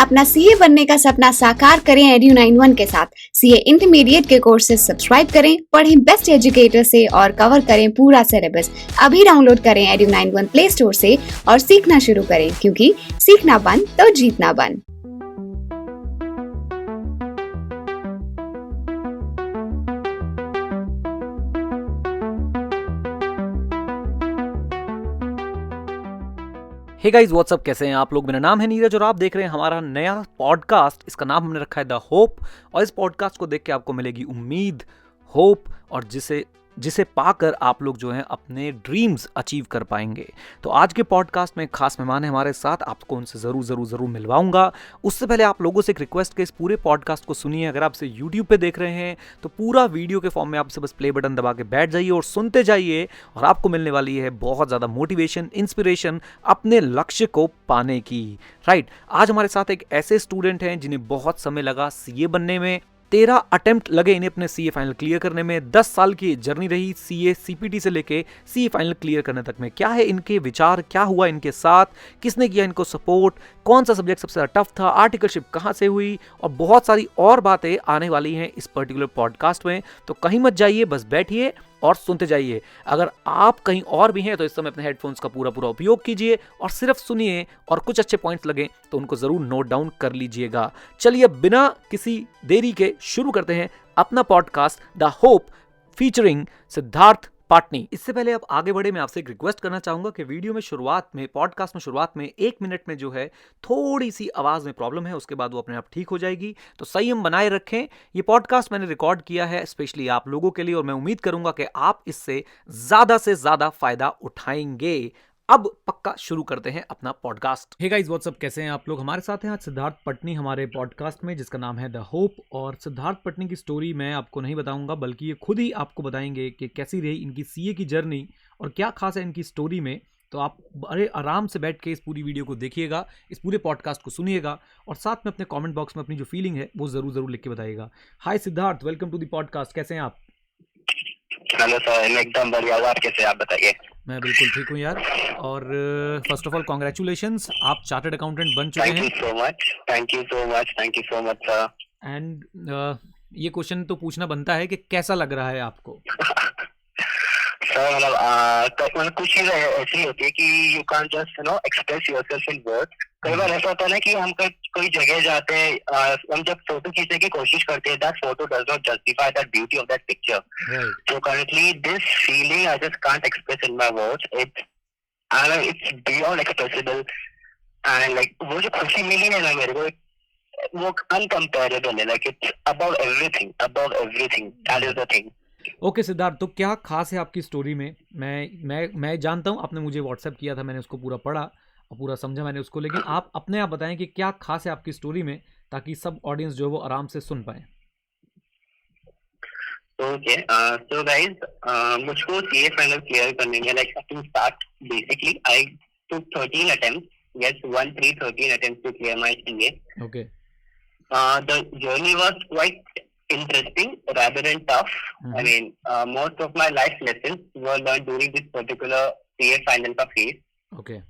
अपना सीए बनने का सपना साकार करें Edu91 के साथ। सीए इंटरमीडिएट के कोर्सेज सब्सक्राइब करें, पढ़ें बेस्ट एजुकेटर से और कवर करें पूरा सिलेबस। अभी डाउनलोड करें Edu91 प्ले स्टोर से और सीखना शुरू करें, क्योंकि सीखना बन तो जीतना बन। हे गाइस व्हाट्सअप, कैसे हैं आप लोग। मेरा नाम है नीरज और आप देख रहे हैं हमारा नया पॉडकास्ट। इसका नाम हमने रखा है द होप। और इस पॉडकास्ट को देख के आपको मिलेगी उम्मीद, होप, और जिसे पाकर आप लोग जो हैं अपने ड्रीम्स अचीव कर पाएंगे। तो आज के पॉडकास्ट में खास मेहमान है हमारे साथ, आपको उनसे ज़रूर मिलवाऊंगा। उससे पहले आप लोगों से एक रिक्वेस्ट के इस पूरे पॉडकास्ट को सुनिए। अगर आपसे यूट्यूब पे देख रहे हैं तो पूरा वीडियो के फॉर्म में आपसे बस प्ले बटन दबा के बैठ जाइए और सुनते जाइए, और आपको मिलने वाली है बहुत ज़्यादा मोटिवेशन, इंस्पिरेशन अपने लक्ष्य को पाने की। राइट, आज हमारे साथ एक ऐसे स्टूडेंट हैं जिन्हें बहुत समय लगा सीए बनने में। 13 अटेम्प्ट लगे इन्हें अपने सीए फाइनल क्लियर करने में। 10 साल की जर्नी रही सीए सीपीटी से लेके सीए फाइनल क्लियर करने तक में। क्या है इनके विचार, क्या हुआ इनके साथ, किसने किया इनको सपोर्ट, कौन सा सब्जेक्ट सबसे ज्यादा टफ था, आर्टिकलशिप कहाँ से हुई, और बहुत सारी और बातें आने वाली हैं इस पर्टिकुलर पॉडकास्ट में। तो कहीं मत जाइए, बस बैठिए और सुनते जाइए। अगर आप कहीं और भी हैं तो इस समय अपने हेडफोन्स का पूरा उपयोग कीजिए और सिर्फ सुनिए, और कुछ अच्छे पॉइंट्स लगे तो उनको जरूर नोट डाउन कर लीजिएगा। चलिए बिना किसी देरी के शुरू करते हैं अपना podcast The Hope featuring Siddharth Patni. इससे पहले आप आगे बढ़े, मैं आपसे एक रिक्वेस्ट करना चाहूंगा कि वीडियो में शुरुआत में, पॉडकास्ट में शुरुआत में 1 मिनट में जो है थोड़ी सी आवाज में प्रॉब्लम है, उसके बाद वो अपने आप ठीक हो जाएगी। तो संयम बनाए रखें। ये पॉडकास्ट मैंने रिकॉर्ड किया है स्पेशली आप लोगों के लिए, और मैं उम्मीद करूंगा कि आप इससे ज्यादा से ज्यादा फायदा उठाएंगे। अब पक्का शुरू करते हैं अपना पॉडकास्ट। हे गाइस व्हाट्सअप, कैसे हैं आप लोग। हमारे साथ हैं आज सिद्धार्थ पटनी हमारे पॉडकास्ट में, जिसका नाम है द होप। और सिद्धार्थ पटनी की स्टोरी मैं आपको नहीं बताऊंगा, बल्कि ये खुद ही आपको बताएंगे कि कैसी रही इनकी सीए की जर्नी और क्या खास है इनकी स्टोरी में। तो आप बड़े आराम से बैठ के इस पूरी वीडियो को देखिएगा, इस पूरे पॉडकास्ट को सुनिएगा, और साथ में अपने कमेंट बॉक्स में अपनी जो फीलिंग है वो जरूर लिख के बताइएगा। Hi Siddharth, welcome to the podcast. कैसे हैं आप? हेलो सर, मैं एकदम बढ़िया। आप कैसे, आप बताइए। मैं बिल्कुल ठीक हूँ यार। और फर्स्ट ऑफ ऑल कॉन्ग्रेचुलेशंस, आप चार्टर्ड अकाउंटेंट बन चुके हैं। Thank you so much sir. And ये क्वेश्चन तो पूछना बनता है कि कैसा लग रहा है आपको? सर मतलब कुछ चीजें ऐसी होती है कि you can't just express yourself in words. कई बार ऐसा होता है ना कि हम कोई जगह जाते हैं, हम जब फोटो खींचने की कोशिश करते हैं, that photo does not justify that beauty of that picture. So currently this feeling I just can't express in my words. It's beyond expressible. And like वो जो खुशी मिली है ना मेरे को, वो अनकम्पेरेबल है। Like it's above everything that is the thing. Okay Siddharth, तो क्या खास है आपकी स्टोरी में? मैं जानता हूँ, आपने मुझे व्हाट्सएप किया था, मैंने उसको पूरा पढ़ा और पूरा समझा मैंने उसको, लेकिन आप अपने आप बताएं कि क्या खास है आपकी स्टोरी में, ताकि सब ऑडियंस जो है वो आराम से सुन पाए। ओके, सो गाइस, मुझको सीए फाइनल क्लियर करने में like to start basically I took 13 attempts. Yes, 13 attempts to clear my CA. Okay. The journey was quite interesting rather than tough. I mean, most of my life lessons were learned during this particular CA final का phase. Okay.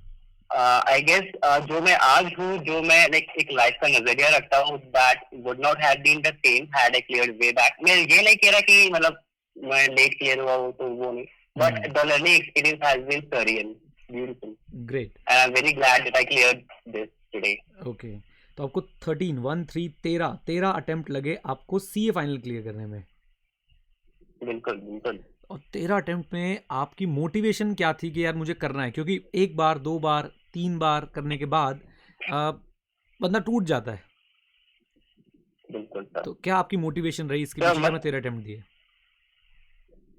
I guess जो मैं आज हूँ, जो मैं like एक life का नजरिया रखता हूँ, that would not have been the same had I cleared way back. मैं ये नहीं कह रहा कि मतलब मैं लेट क्लियर हुआ हूँ तो वो नहीं, but the learning experience has been surreal. Beautiful. Great. And I'm very glad that I cleared this today. Okay. तो आपको 13 अटेम्प्ट लगे आपको सीए फाइनल क्लियर करने में। बिल्कुल। और 13 अटेम्प्ट में आपकी मोटिवेशन क्या थी कि यार मुझे करना है? क्योंकि 1 बार 2 बार 3 बार करने के बाद बंदा टूट जाता है। बिल्कुल। तो क्या आपकी मोटिवेशन रही इसके पीछे? मैं 13 अटेम्प्ट दिए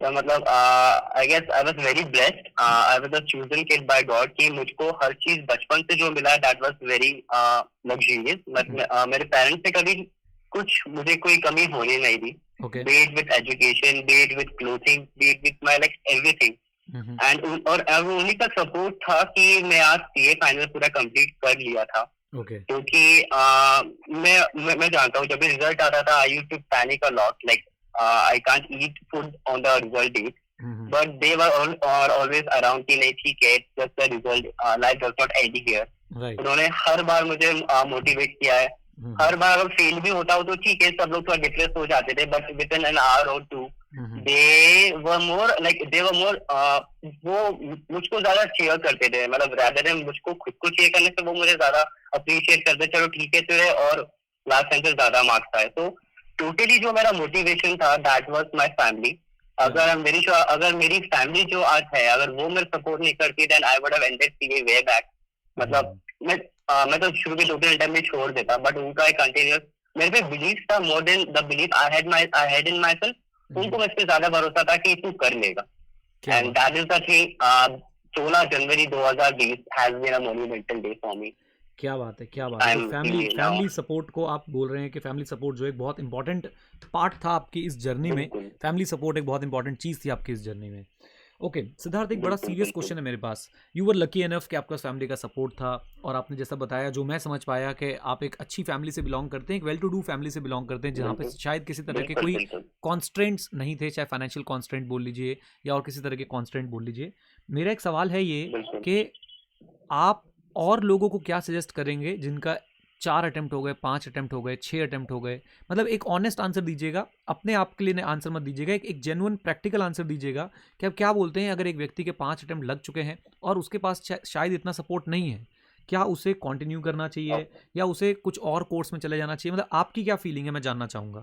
तो मतलब I guess I was very blessed. I was a chosen kid by God कि मुझको हर चीज बचपन से जो मिला दैट वाज वेरी लग्जरियस। मेरे पेरेंट्स से कभी कुछ मुझे कोई कमी होने नहीं दी। Be it with education, be it with clothing, be it with my like everything. And और उन्हीं का सपोर्ट था कि मैं आज सीए फाइनल पूरा कंप्लीट कर लिया था। क्योंकि मैं जानता हूँ जब भी रिजल्ट आता था I used to panic a lot, like I can't eat food on the result date, but they were always around कि नहीं ठीक है, just the result, life does not end here. Right. उन्होंने हर बार मुझे मोटिवेट किया है। हर बार अगर फेल भी होता हो तो ठीक है, सब लोग थोड़ा डिप्रेस हो जाते थे, but with in an our और टू दे वर मोर वो मुझको ज्यादा चीयर करते थे, मतलब rather than मुझको खुद को चीयर करने से वो मुझे ज्यादा अप्रिशिएट करते, चलो ठीक है तेरे और लास्ट टाइम से ज्यादा मार्क्स आए। तो टोटली जो मेरा मोटिवेशन था दैट वाज माय फैमिली। अगर मेरी फैमिली जो आज है, अगर वो मेरे सपोर्ट नहीं करती then I would have ended CA way back. मतलब मैं तो शुरू के 2-3 अटेम्प्ट में छोड़ देता, बट उनका एक कंटिन्यूअस मेरे पे बिलीफ था, more than the belief I had in my self. उनको मुझ पे ज्यादा भरोसा था कि तू कर लेगा, and that is the thing. 16 January 2020 has been a monumental day for me. क्या बात है, क्या बात है। तो फैमिली सपोर्ट को आप बोल रहे हैं कि फैमिली सपोर्ट जो एक बहुत इंपॉर्टेंट पार्ट था आपकी इस जर्नी में, फैमिली सपोर्ट एक बहुत इंपॉर्टेंट चीज़ थी आपकी इस जर्नी में। ओके सिद्धार्थ, एक बड़ा सीरियस क्वेश्चन है मेरे पास। यू वर लकी एनफ कि आपका फैमिली का सपोर्ट था, और आपने जैसा बताया, जो मैं समझ पाया, कि आप एक अच्छी फैमिली से बिलोंग करते हैं, एक वेल टू डू फैमिली से बिलोंग करते हैं, जहाँ पे शायद किसी तरह के कोई कॉन्स्ट्रेंट्स नहीं थे, चाहे फाइनेंशियल कॉन्स्ट्रेंट बोल लीजिए या और किसी तरह के कॉन्स्ट्रेंट बोल लीजिए। मेरा एक सवाल है ये कि आप और लोगों को क्या सजेस्ट करेंगे जिनका 4 अटेम्प्ट हो गए, 5 अटेम्प्ट हो गए, 6 अटेम्प्ट हो गए? मतलब एक ऑनेस्ट आंसर दीजिएगा, अपने आप के लिए आंसर मत दीजिएगा, एक जेन्युइन प्रैक्टिकल आंसर दीजिएगा कि आप क्या बोलते हैं अगर एक व्यक्ति के 5 अटेम्प्ट लग चुके हैं और उसके पास शायद इतना सपोर्ट नहीं है, क्या उसे कंटिन्यू करना चाहिए या उसे कुछ और कोर्स में चले जाना चाहिए? मतलब आपकी क्या फीलिंग है, मैं जानना चाहूँगा।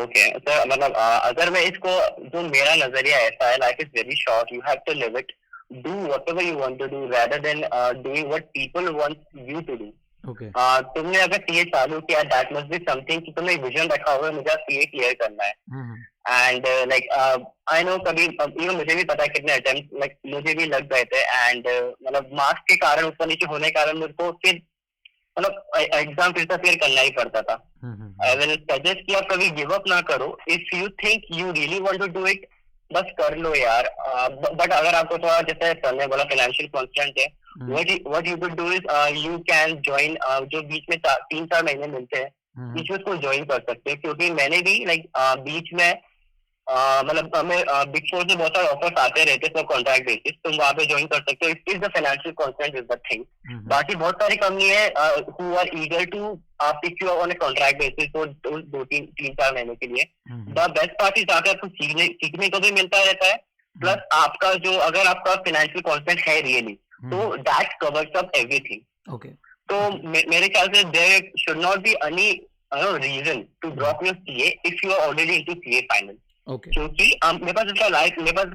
ओके सर, मतलब अगर मैं इसको, जो मेरा नजरिया ऐसा है, life is very short, you have to live it, do whatever you want to do rather than doing what people want you to do. Okay. तुमने अगर सीए चालू किया, that must be something कि तुमने विजन रखा हुआ है, मुझे सीए क्लियर करना है। एंड लाइक आई नो, कभी मुझे भी पता है कितने अटेम्प्ट लाइक मुझे भी लग गए थे, एंड मतलब मार्क्स के कारण, ऊपर नीचे होने के कारण मुझको फिर मतलब एग्जाम फिर से क्लियर करना ही पड़ता था। आई विल सजेस्ट कि आप कभी गिव अप ना करो। If you think you really want to do it, बस कर लो यार। बट अगर आपको थोड़ा, जैसे सर ने बोला, फाइनेंशियल कॉन्स्टेंट है, what you could do is you can join, जो बीच में 3-4 महीने मिलते हैं, बीच में उसको ज्वाइन कर सकते हैं। क्योंकि मैंने भी लाइक बीच में मतलब हमें बिग फोर से बहुत सारे ऑफर्स आते रहते हैं कॉन्ट्रैक्ट बेसिस, तुम वहाँ पे ज्वाइन कर सकते हो। It is the financial constant is the thing. बाकी बहुत सारी कंपनी है who are eager to pick you on a contract basis for 2-3-4 महीने के लिए। द बेस्ट पार्ट इज आकर आपको सीखने को भी मिलता रहता है, प्लस आपका जो, अगर आपका फाइनेंशियल कॉन्स्टेंट है रियली, तो दैट कवर्स अप एवरीथिंग। तो मेरे ख्याल से there should not be any reason to drop your CA if you are already into CA final. क्योंकि मेरे पास इसका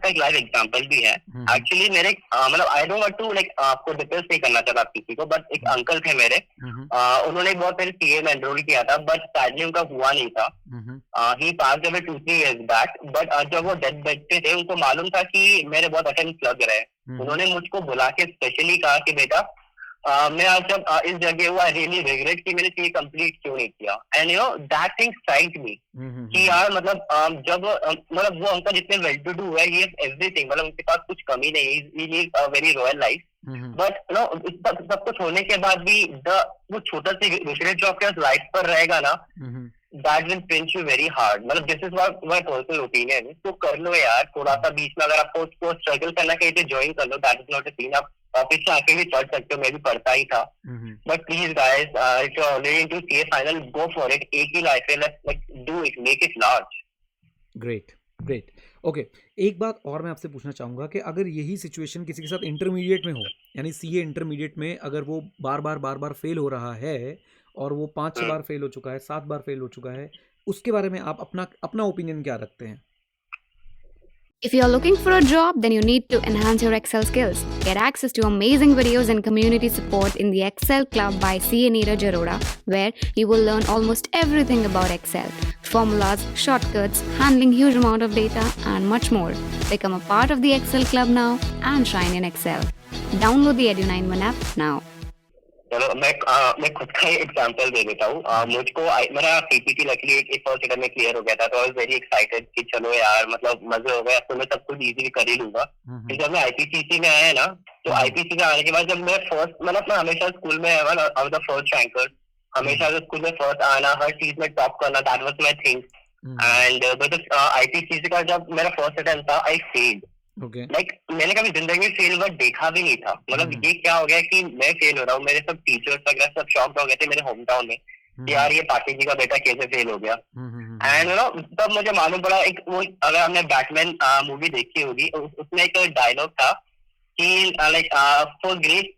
एक लाइव एग्जांपल भी है। एक्चुअली मेरे मतलब I don't want to like आपको डिप्रेस नहीं करना चाहता किसी को, बट एक अंकल थे मेरे, उन्होंने बहुत पहले सीए में एनरोल किया था, बट सैडली उनका हुआ नहीं था। He passed away 2-3 years back. But जब वो डेथ बेड पे थे, उनको मालूम था कि मेरे बहुत अटेम्प्ट लग रहे हैं। उन्होंने मुझको बुला के स्पेशली कहा कि बेटा, मैं आज जब इस जगह हुआ, रियली रिग्रेट कि मैंने सीए कंप्लीट क्यों नहीं किया। And you know that thing strike मी कि यार मतलब जब मतलब वो अंकल जितने वेल टू डू है, ये एवरीथिंग, मतलब उनके पास कुछ कमी नहीं, he live a very royal life, but you know सब कुछ होने के बाद भी वो छोटा सा रिग्रेट जो आपके पास लाइफ पर रहेगा ना, that will pinch you very hard. मतलब this is my personal opinion. तो कर लो यार, थोड़ा सा बीच में अगर आपको उसको स्ट्रगल करना कहीं पे ज्वाइन कर लो, that is not a scene. आप ऑफिस से आके भी पढ़ सकते हो, मैं भी पढ़ता ही था। But please guys, if you are already into CA final, go for it. एक ही लाइफ है, let's do it, make it large. Great great. Okay, एक बात और मैं आपसे पूछना चाहूँगा कि अगर यही सिचुएशन किसी के साथ इंटरमीडिएट में हो, यानी सीए इंटरमीडिएट में अगर वो बार बार फेल हो रहा है, और वो 5-6 बार फेल हो चुका है, 7 बार फेल हो चुका है, उसके बारे में आप अपना ओपिनियन क्या रखते हैं? If you're looking for a job, then you need to enhance your Excel skills. Get access to amazing videos and community support in the Excel Club by CA Neeraj Arora, where you will learn almost everything about Excel. Formulas, shortcuts, handling huge amount of data, and much more. Become a part of the Excel Club now and shine in Excel. Download the Edu91 app now. चलो मैं खुद का ही example दे देता हूँ। मुझको मेरा CPT luckily एक first attempt में क्लियर हो गया था, तो आई वाज वेरी एक्साइटेड कि चलो यार मतलब मजे हो गए, अब तो मैं सब कुछ इजीली कर ही लूंगा। फिर जब मैं आईपीसीसी में आया ना, तो आईपीसी में आने के बाद जब मैं फर्स्ट, मतलब मैं हमेशा स्कूल में I was the first ranker, हमेशा स्कूल में फर्स्ट आना, हर चीज में टॉप करना, that was my thing. And but IPCC का जब मेरा फर्स्ट अटेम्प्ट था, आई फेल्ड। ओके लाइक मैंने कभी जिंदगी में फेल हुआ देखा भी नहीं था। मतलब ये क्या हो गया कि मैं फेल हो रहा हूँ, मेरे सब टीचर्स वगैरह सब शॉक्ड हो गए थे मेरे होम टाउन में कि यार ये पाटिल जी का बेटा कैसे फेल हो गया। एंड तब मुझे मालूम पड़ा, एक वो अगर आपने बैटमैन मूवी देखी होगी उसमें एक डायलॉग था कि लाइक फॉर ग्रेट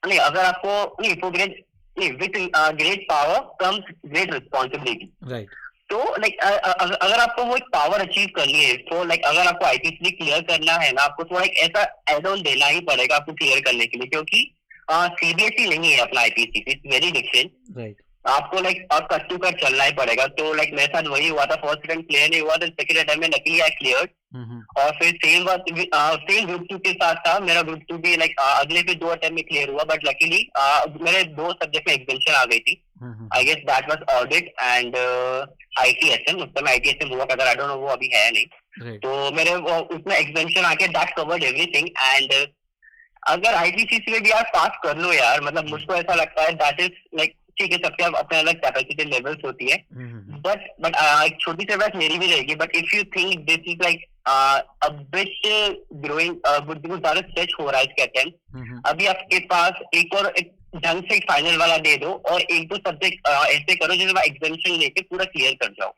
नहीं, अगर आपको नहीं फॉर ग्रेट नहीं, with great power comes great responsibility. Right तो लाइक अगर आपको वो एक पावर अचीव करनी है तो लाइक अगर आपको आईपीसी क्लियर करना है ना, आपको थोड़ा एक ऐसा एड ऑन देना ही पड़ेगा आपको क्लियर करने के लिए, क्योंकि सीबीएसई नहीं है अपना IPC, it's very different. Right आपको लाइक कट टू कट चलना ही पड़ेगा। तो लाइक मेरे साथ वही हुआ था, फर्स्ट अटेम्प्ट क्लियर नहीं हुआ तो सेकंड अटेम्प्ट में लकीली आई क्लियर। और फिर सेम ग्रुप 2 के साथ था मेरा, ग्रुप 2 भी लाइक अगले फिर 2 अटेम्प्ट में क्लियर हुआ, बट लकीली मेरे 2 सब्जेक्ट में एग्जाम्शन आ गई थी। I guess that was audit and ITSM. उस समय आईटीएसएम हुआ था, आई डोंट नो वो अभी है नहीं। तो मेरे उसमें एग्जाम्शन आके दैट कवर्ड एवरीथिंग। एंड अगर आईपीसीसी में भी आप पास कर लो यार, मतलब मुझको ऐसा लगता है दैट इज लाइक ठीक है, सबके अपने अलग कैपेसिटी लेवल्स होती है, बट एक छोटी सी बात मेरी भी रहेगी। But if you think this is like a bit growing, बहुत ज्यादा स्ट्रेच हो रहा है इसके अटेम्प्ट, अभी आपके पास एक और एक ढंग से फाइनल वाला दे दो और एक दो सब्जेक्ट ऐसे करो जिसमें एग्जामिनेशन लेके पूरा क्लियर कर जाओ।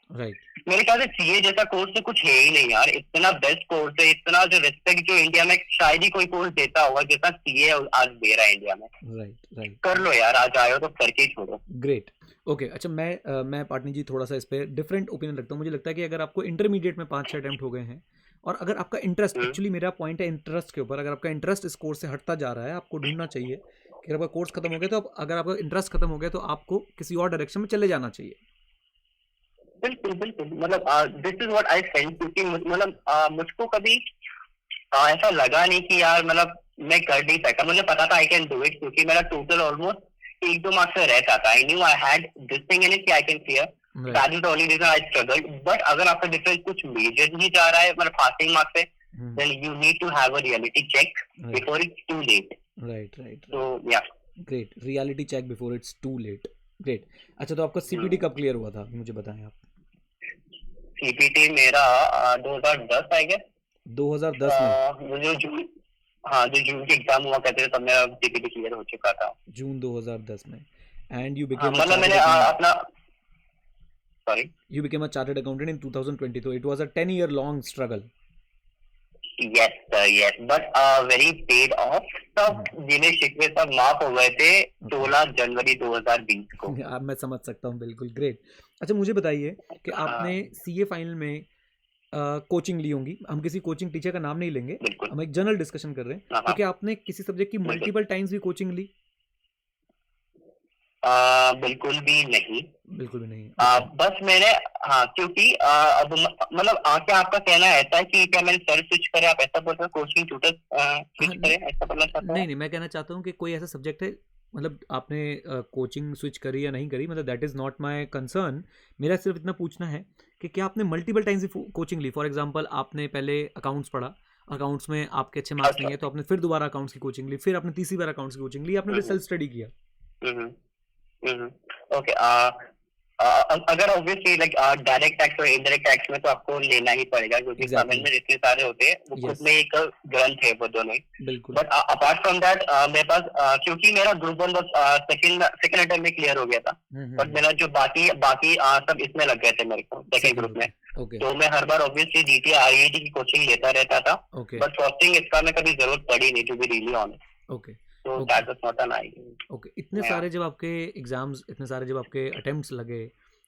मेरे ख्याल से सीए जैसा कोर्स तो कुछ है ही नहीं यार, इतना बेस्ट कोर्स है, इतना जो रिस्पेक्ट जो इंडिया में शायद ही कोई कोर्स देता होगा जैसा सीए आज दे रहा है इंडिया में। राइट कर लो यार, आज आए हो तो करके ही छोड़ो। ग्रेट। ओके अच्छा, मैं पाटनी जी थोड़ा सा इस पे डिफरेंट ओपिनियन रखता हूँ। मुझे लगता है कि अगर आपको इंटरमीडिएट में 5-6 अटेम्प्ट हो गए हैं और अगर आपका इंटरेस्ट, एक्चुअली मेरा पॉइंट है इंटरेस्ट के ऊपर, अगर आपका इंटरेस्ट इस कोर्स से हटता जा रहा है, आपको ढूंढना चाहिए कि अगर आपका कोर्स खत्म हो गया तो अगर आपका इंटरेस्ट खत्म हो गया तो आपको किसी और डायरेक्शन में चले जाना चाहिए। बिल्कुल बिल्कुल, मतलब this is what I sense, क्योंकि मतलब मुझको कभी ऐसा लगा नहीं कि यार मतलब मैं कर नहीं सकता। मुझे पता था आई कैन डू इट, क्योंकि मेरा टोटल ऑलमोस्ट 1-2 मार्क्स से रहता था। I knew I had this thing in it कि I can clear, that is the only reason I struggle. But अगर आपका डिफरेंस कुछ मेजर नहीं जा रहा है मतलब पासिंग मार्क्स से, then you need to have a reality check before it's too late. Right तो या great, reality check before it's too late. Great. अच्छा तो आपका सीपीटी कब क्लियर हुआ था, मुझे बताएं आप। सीपीटी मेरा 2010 आई गेस। 2010 में जो जून, हाँ जो जून के एग्जाम हुआ करते थे तब मेरा सीपीटी क्लियर हो चुका था, जून 2010 में। एंड यू बिकेम मतलब मैंने अपना you became a chartered accountant in 2020, so it was a 10-year long struggle. Yes sir, yes, but very paid off। सब जिन्हें शिकवे सब माफ हो गए थे 16 जनवरी 2020 को। अब मैं समझ सकता हूँ, बिल्कुल। ग्रेट। अच्छा मुझे बताइए कि आपने सीए फाइनल में कोचिंग ली होंगी, हम किसी कोचिंग टीचर का नाम नहीं लेंगे, हम एक जनरल डिस्कशन कर रहे हैं, तो क्या आपने किसी सब्जेक्ट की मल्टीपल टाइम्स भी कोचिंग ली? बिल्कुल भी नहीं, बिल्कुल भी नहीं। बस मैंने हाँ, क्योंकि अब मतलब क्या आपका कहना ऐसा है कि क्या मैंने सर स्विच करे, आप ऐसा बोल रहे हो कोचिंग ट्यूटर स्विच करे, ऐसा बोलना चाहते हैं? नहीं, मैं कहना चाहता हूँ कि कोई ऐसा सब्जेक्ट है, मतलब आपने कोचिंग स्विच करी या नहीं करी, मतलब that is not my concern. मेरा सिर्फ इतना पूछना है कि क्या आपने मल्टीपल टाइम्स कोचिंग ली? फॉर एग्जांपल आपने पहले अकाउंट्स पढ़ा, अकाउंट्स में आपके अच्छे मार्क्स नहीं है तो आपने फिर दोबारा अकाउंट्स की कोचिंग ली, फिर आपने तीसरी बार अकाउंट्स की कोचिंग ली, आपने फिर सेल्फ स्टडी किया। ओके, अगर ऑब्वियसली लाइक डायरेक्ट टैक्स और इनडायरेक्ट टैक्स में तो आपको लेना ही पड़ेगा, क्योंकि गवर्नमेंट में जितने सारे होते हैं वो खुद में एक ग्रंथ है वो दोनों ही। बट अपार्ट फ्रॉम दैट मेरे पास क्योंकि मेरा ग्रुप 1 सेकंड अटेम्प्ट में क्लियर हो गया था, बट मेरा जो बाकी सब इसमें लग गए थे मेरे को सेकंड ग्रुप में, तो मैं हर बार ऑब्वियसली जीटी आईआईटी की कोचिंग लेता रहता था, बट फर्स्टिंग इसका में कभी जरूरत पड़ी नहीं, to be really honest. Okay, तो that was not an idea. Okay, इतने सारे जब आपके एग्जाम्स, इतने सारे जब आपके अटेम्प्ट्स लगे,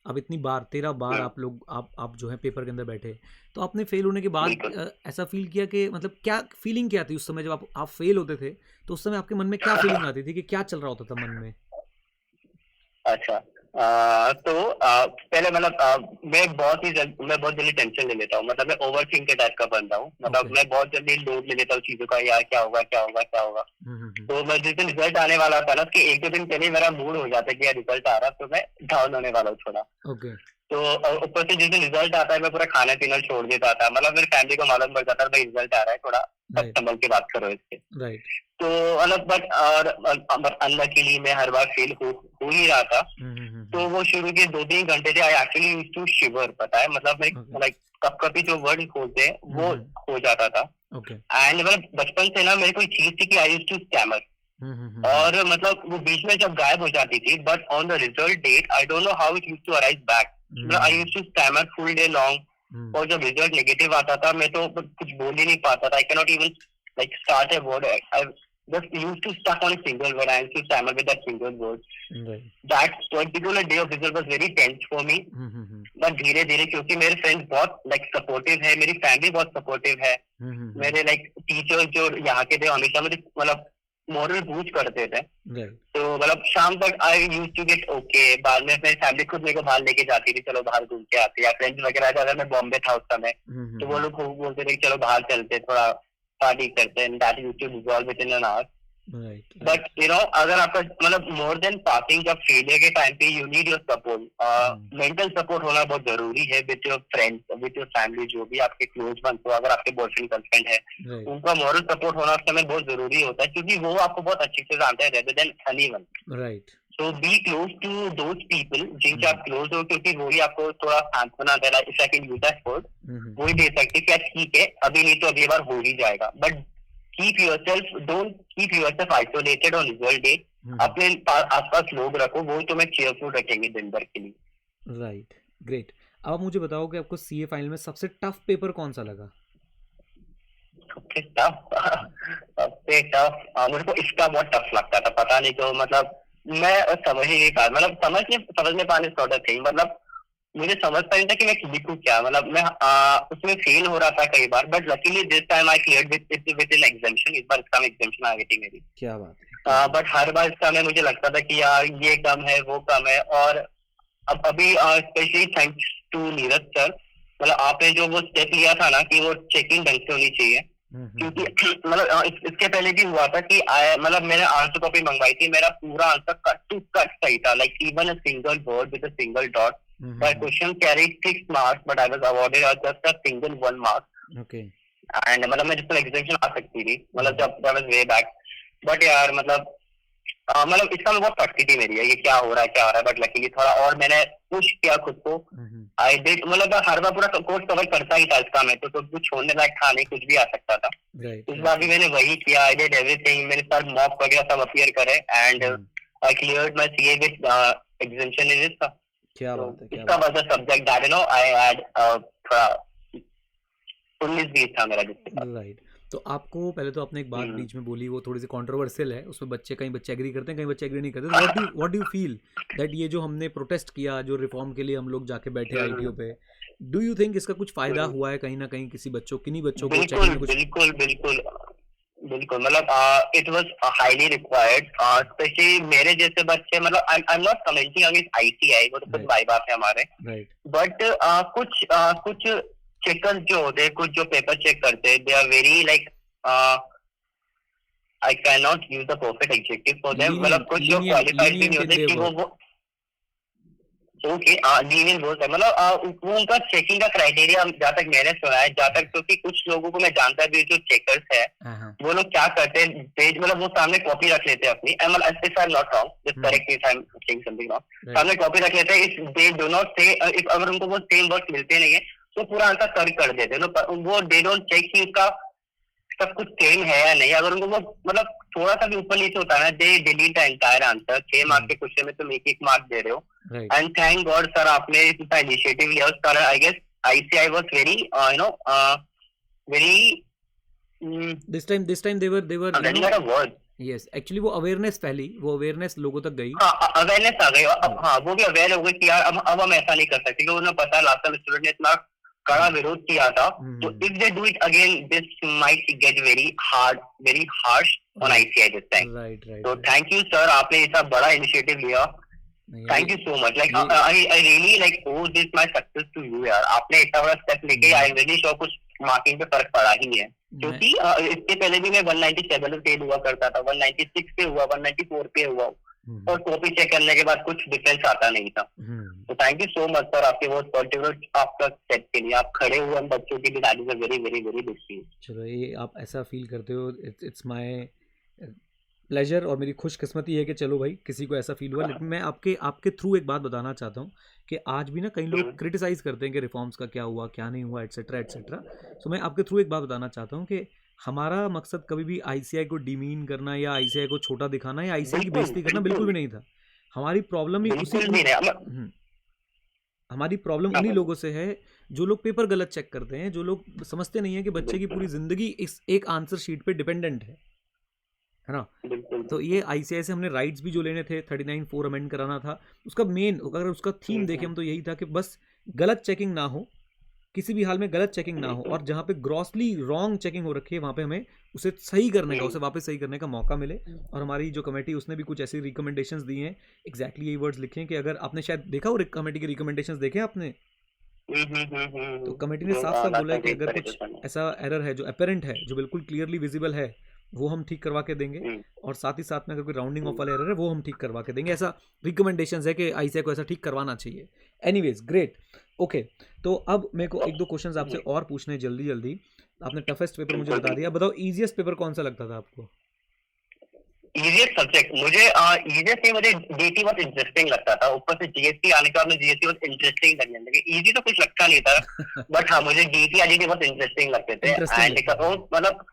अब इतनी बार 13 बार आप जो है पेपर के अंदर बैठे, तो आपने फेल होने के बाद ऐसा फील किया कि मतलब क्या फीलिंग क्या थी उस समय जब आप फेल होते थे, तो उस समय आपके मन में क्या फीलिंग आती थी कि क्या चल रहा होता था मन में? अच्छा, तो पहले मतलब मैं बहुत जल्दी टेंशन ले लेता हूँ, मतलब मैं ओवर थिंक के टाइप का बंदा हूँ, मतलब मैं बहुत जल्दी लोड ले लेता हूँ चीजों का, यार क्या होगा। तो मैं जिस दिन रिजल्ट आने वाला था ना, उसके 1-2 दिन पहले मेरा मूड हो जाता है कि यार रिजल्ट आ रहा, तो मैं डाउन होने वाला हूँ थोड़ा। तो ऊपर से जिस दिन रिजल्ट आता है मैं पूरा खाना पीना छोड़ देता था, मतलब मेरी फैमिली को मालूम पड़ जाता था भाई रिजल्ट आ रहा है, थोड़ा सब राइट संभल के बात करो इसके। राइट तो मतलब बट और अनलकीली मैं हर बार फेल हो ही रहा था। तो वो शुरू के 2-3 घंटे थे, आई एक्चुअली यूज्ड टू शिवर, पता है मतलब मैं Okay. लाइक कभी जो वर्ड खोलते हैं वो हो जाता था। ओके एंड मतलब बचपन से ना मेरे को एक चीज थी कि आई यूज्ड टू स्टैमर, और मतलब वो बीच में जब गायब हो जाती थी, but on the result date I don't know how it used to arrive back. मतलब I used to stammer full day long, और जब रिजल्ट नेगेटिव आता था मैं तो कुछ बोल ही नहीं पाता था। आई can not even like start a word. I just used to stuck on a single word. I used to stammer with that single word. Right That particular day of result was very tense for me. But धीरे धीरे क्योंकि मेरे friends बहुत like supportive है, मेरी family बहुत supportive है, मेरे like टीचर्स जो यहाँ के थे हमेशा मुझे मतलब मॉरल बूस्ट करते थे। राइट तो मतलब शाम तक आई यूज टू गेट ओके। बाद में मेरी फैमिली खुद मेरे को बाहर लेके जाती थी, चलो बाहर घूम के आते, या फ्रेंड्स वगैरह ज्यादा, मैं बॉम्बे था उस समय, तो वो लोग खूब बोलते थे कि चलो बाहर चलते, थोड़ा पार्टी करते हैं। That used to resolve within an hour. Right but you know अगर आपका मतलब मोर देन पासिंग, जब फेलियर के टाइम पे you need your support, mental support होना बहुत जरूरी है with your friends, with your family, जो भी आपके क्लोज वंस हो, अगर आपके बॉयफ्रेंड गर्लफ्रेंड है, राइट उनका मॉरल सपोर्ट होना उस समय बहुत जरूरी होता है, क्योंकि वो आपको बहुत अच्छे से जानते हैं rather than anyone. Right so be close to those people जिनके आप क्लोज हो, क्योंकि वही आपको थोड़ा सांत्वना दे रहा है, if I can use that word, वही दे सकते हैं कि ठीक है अभी नहीं तो अगली बार हो ही जाएगा। But keep yourself, don't keep yourself isolated on result day. अपने आसपास लोग रखो, वो तुम्हें cheerful रखेंगे दिन भर के लिए। Right great. अब आप मुझे बताओ कि आपको सीए फाइनल में सबसे टफ पेपर कौन सा लगा? सबसे टफ मुझे को इसका बहुत टफ लगता था, पता नहीं क्यों, मतलब मैं समझ ही नहीं पा, मतलब समझ में पाने सॉर्ट थी, मतलब मुझे समझता नहीं था कि मैं लिखूं क्या, मतलब मैं उसमें फेल हो रहा था कई बार, but luckily this time I cleared with an examination. इस बार इसका एग्जामिनेशन आ गई थी मेरी। क्या बात है। बट हर बार इसका में मुझे लगता था कि यार ये कम है वो कम है, और अब अभी specially thanks to Neeraj sir, मतलब आपने जो वो स्टेप लिया था ना कि वो चेकिंग ढंग से होनी चाहिए, क्योंकि मतलब इसके पहले भी हुआ था कि मतलब मैंने आंसर कॉपी मंगवाई थी, मेरा पूरा आंसर कट टू कट सही था, like even a single word with a single dot. My question carried 6 marks, but I was awarded just a single 1 mark. Okay. And मतलब मैं जिसमें एग्जामिनेशन आ सकती थी, मतलब जब that was way back. But यार मतलब इसका में बहुत फटती थी मेरी, ये क्या हो रहा है, बट लकीली थोड़ा और मैंने पुश किया खुद को। आई डिड, मतलब हर बार पूरा कोर्स कवर करता ही था इसका में, तो कुछ छोड़ने लायक था नहीं, कुछ भी आ सकता था। इस बार भी मैंने वही किया, आई डिड एवरीथिंग, मेरे साथ मॉक वगैरह सब अपीयर करे, and I cleared my CA with examination in इसका। क्या बात है, क्या इसका बात was a subject that you know I had थोड़ा 19-20 था मेरा जिसके साथ। राइट। तो आपको पहले तो आपने एक बात बीच में बोली, वो थोड़ी सी कंट्रोवर्शियल है, उसमें कई बच्चे एग्री करते हैं, कई बच्चे एग्री नहीं करते। What do you feel that ये जो हमने प्रोटेस्ट किया, जो रिफॉर्म के लिए हम लोग जाके बैठे आईटीओ पे, डू यू थिंक इसका कुछ फायदा हुआ है कहीं ना कहीं किसी बच्चों, किन्हीं बच्चों को? बिल्कुल मतलब it was highly required, specially मेरे जैसे बच्चे, मतलब I am not commenting against ICI, वो तो खुद भाई बाप है हमारे, बट कुछ चेकर्स जो होते हैं, कुछ जो पेपर चेक करते हैं, they are very like I can not use the perfect adjective for them, मतलब कुछ जो क्वालिफाइड भी नहीं होते कि वो ओके लीनियंट बहुत है, मतलब वो उनका चेकिंग का क्राइटेरिया, जहाँ तक मैंने सुना है, जहाँ तक क्योंकि कुछ लोगों को मैं जानता भी, जो चेकर्स है वो लोग क्या करते हैं, पेज मतलब वो सामने कॉपी रख लेते हैं अपनी, if I am not wrong, just correct me if I am saying something wrong, सामने कॉपी रख लेते हैं, इफ दे डू नॉट से, इफ अगर उनको वो सेम वर्ड्स मिलते नहीं है तो पूरा आंसर करेक्ट कर देते हैं, वो दे डोंट चेक कि उसका सब कुछ सेम है या नहीं। अगर उनको वो मतलब थोड़ा सा भी ऊपर नीचे होता है ना, they delete the entire answer. 6 mark के क्वेश्चन में तुम एक मार्क दे रहे हो, एंड थैंक गॉड सर आपने इसका इनिशिएटिव लिया, उस कारण I guess ICI was very you know very this time they were running out of words. yes actually वो अवेयरनेस फैली, वो अवेयरनेस लोगों तक गई, अवेयरनेस आ गई, अब हाँ वो भी अवेयर हो गए कि यार अब हम ऐसा नहीं कर सकते, क्योंकि उन्हें पता है लास्ट टाइम स्टूडेंट ने इतना कड़ा विरोध किया था, तो if they do it again this might get very harsh on ICI this time. तो थैंक यू सर, आपने ऐसा बड़ा इनिशिएटिव लिया, thank you so much, like I really like owe this my success to you यार, आपने इतना बड़ा step लेके, आई एम रियली श्योर कुछ मार्किंग पे फर्क पड़ा ही है, क्योंकि इसके पहले भी मैं 197 पे फेल हुआ करता था, 196 पे हुआ, 194 पे हुआ, और कॉपी चेक करने के बाद कुछ डिफरेंस आता नहीं था। तो thank you so much sir आपके वो पर्टिकुलर आपका स्टेप के लिए, आप खड़े हुए हम बच्चों के लिए, that is a very very very big thing. चलो, ये आप ऐसा फील करते हो, इट्स माय प्लेजर और मेरी खुशकिस्मती है कि चलो भाई किसी को ऐसा फील हुआ। लेकिन मैं आपके थ्रू एक बात बताना चाहता हूँ कि आज भी ना कई लोग क्रिटिसाइज करते हैं कि रिफॉर्म्स का क्या हुआ क्या नहीं हुआ एटसेट्रा एटसेट्रा। सो मैं आपके थ्रू एक बात बताना चाहता हूँ कि हमारा मकसद कभी भी आईसीआई को डिमीन करना या आईसीआई को छोटा दिखाना या आईसीआई की बेइज्जती करना बिल्कुल भी नहीं था। हमारी प्रॉब्लम ही हमारी प्रॉब्लम उन्हीं लोगों से है जो लोग पेपर गलत चेक करते हैं, जो लोग समझते नहीं है कि बच्चे की पूरी जिंदगी इस एक आंसर शीट पे डिपेंडेंट है ना। तो ये आईसीआई से हमने राइट्स भी जो लेने थे 39(4) अमेंड कराना था, उसका मेन अगर उसका थीम देखें हम तो यही था कि बस गलत चेकिंग ना हो, किसी भी हाल में गलत चेकिंग ना हो, और जहाँ पे ग्रॉसली रॉन्ग चेकिंग हो रखी है वहाँ पे हमें उसे सही करने का, उसे वापस सही करने का मौका मिले। और हमारी जो कमेटी उसने भी कुछ ऐसी रिकमेंडेशंस दी हैं, एग्जैक्टली यही वर्ड्स लिखे हैं कि अगर आपने शायद देखा हो कमेटी की रिकमेंडेशंस देखे आपने, तो कमेटी ने साफ साफ बोला है कि अगर कुछ ऐसा एरर है जो अपेरेंट है, जो बिल्कुल क्लियरली विजिबल है, वो हम ठीक करवा के देंगे, और साथ ही साथ में अगर कोई राउंडिंग ऑफ वाला एरर है वो हम ठीक करवा के देंगे। ऐसा रिकमेंडेशंस है कि आईसीआई को ऐसा ठीक करवाना चाहिए। Anyways great, okay. तो अब मेरे को एक दो क्वेश्चंस आपसे और पूछने जल्दी जल्दी। आपने टफेस्ट पेपर मुझे बता दिया, बताओ इजीएस्ट पेपर कौन सा लगता था आपको? इजीएस्ट सब्जेक्ट मुझे इजीएस्ट मुझे जीएसटी बहुत इंटरेस्टिंग लगता था। ऊपर से जीएसटी आने के बाद में जीएसटी बहुत इंटरेस्टिंग लगने लगे। इजी तो कुछ लगता नहीं था बट हाँ मुझे जीएसटी आईडीटी बहुत इंटरेस्टिंग लगते थे। एंड मतलब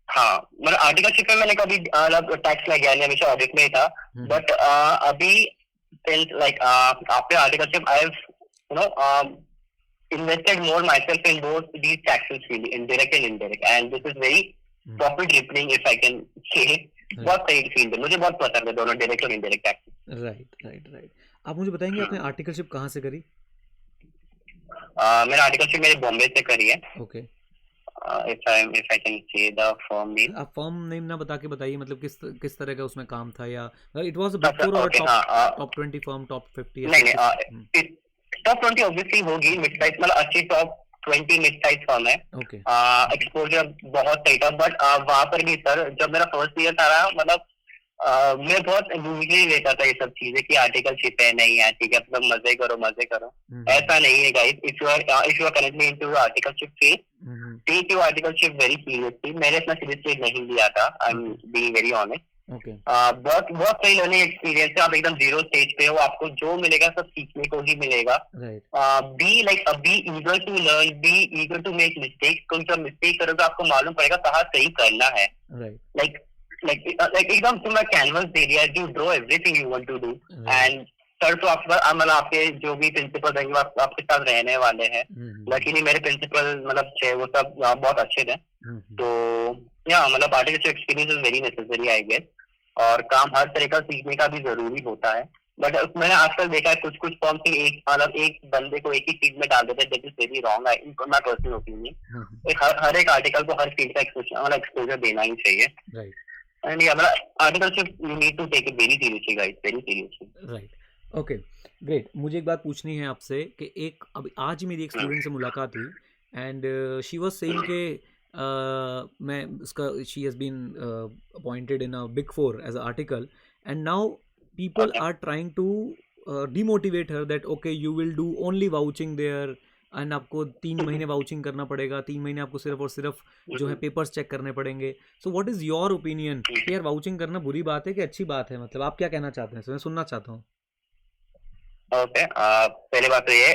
हाँ मतलब आर्टिकलशिप में मैंने कभी टैक्स लग गया नहीं, हमेशा ऑडिट में ही था। बट अभी like after articleship I have you know invested more myself in both these taxes field, indirect and indirect, and this is very profit rippling if I can say. बहुत सही field है, मुझे बहुत पसंद है दोनों डायरेक्ट और इनडायरेक्ट टैक्स। राइट। आप मुझे बताएंगे आपने आर्टिकलशिप कहाँ से करी? मैंने आर्टिकलशिप मेरे बॉम्बे से करी है। Okay. if I can say the firm name। आप फर्म नेम ना बता के बताइए, मतलब किस तरह का उसमें काम था, या it was a big four और टॉप 20 फर्म, टॉप 50? नहीं टॉप 20 ऑब्वियसली होगी, मिड साइज मतलब अच्छी टॉप 20 मिड साइज फर्म है। ओके। एक्सपोजर बहुत सही था, बट वहां पर भी सर जब मेरा फर्स्ट ईयर था मतलब मैं बहुत यूजली लेता था ये सब चीजें कि आर्टिकलशिप है नहीं है, ठीक है मतलब मजे करो। ऐसा नहीं है guys. If you are currently into articleship phase, take your articleship very seriously. मैंने इतना सीरियसली नहीं लिया था, I am being very honest. बहुत सही लर्निंग एक्सपीरियंस है। आप एकदम जीरो स्टेज पे हो, आपको जो मिलेगा सब सीखने को ही मिलेगा। Be eager to learn, be eager to make mistakes. कोई सा मिस्टेक करोगे आपको मालूम पड़ेगा कहाँ सही करना है। like एकदम तुम्हें कैनवस दे दिया, you draw everything you want to do. And sir तो मतलब आपके जो भी प्रिंसिपल रहेंगे आपके साथ रहने वाले हैं। लकीली मेरे प्रिंसिपल मतलब वो सब बहुत अच्छे थे। तो या मतलब article experience is very necessary I guess, और काम हर तरह का सीखने का भी जरूरी होता है। बट मैंने आजकल देखा है कुछ फॉर्म से एक बंदे को एक ही फील्ड में डाल देते हैं, दैट इज वेरी रॉन्ग है माय पर्सनल ओपिनियन। हर एक आर्टिकल को हर फील्ड का एक्सपोजर देना ही चाहिए। And articleship you need to take it very seriously guys, very seriously. Right, okay great. मुझे एक बात पूछनी है आपसे कि एक अभी आज मेरी एक स्टूडेंट से मुलाकात हुई, एंड शी वाज सेइंग के मैं उसका she has been appointed in a big four as a article, and now people are trying to demotivate her that okay you will do only vouching there, and आपको 3 महीने vouching करना पड़ेगा, 3 महीने आपको सिर्फ और सिर्फ जो है पेपर्स चेक करने पड़ेंगे। So what is your opinion कि यार वाउचिंग करना बुरी बात है कि अच्छी बात है? मतलब आप क्या कहना चाहते हैं, मैं सुनना चाहता हूँ। ओके, पहली बात तो ये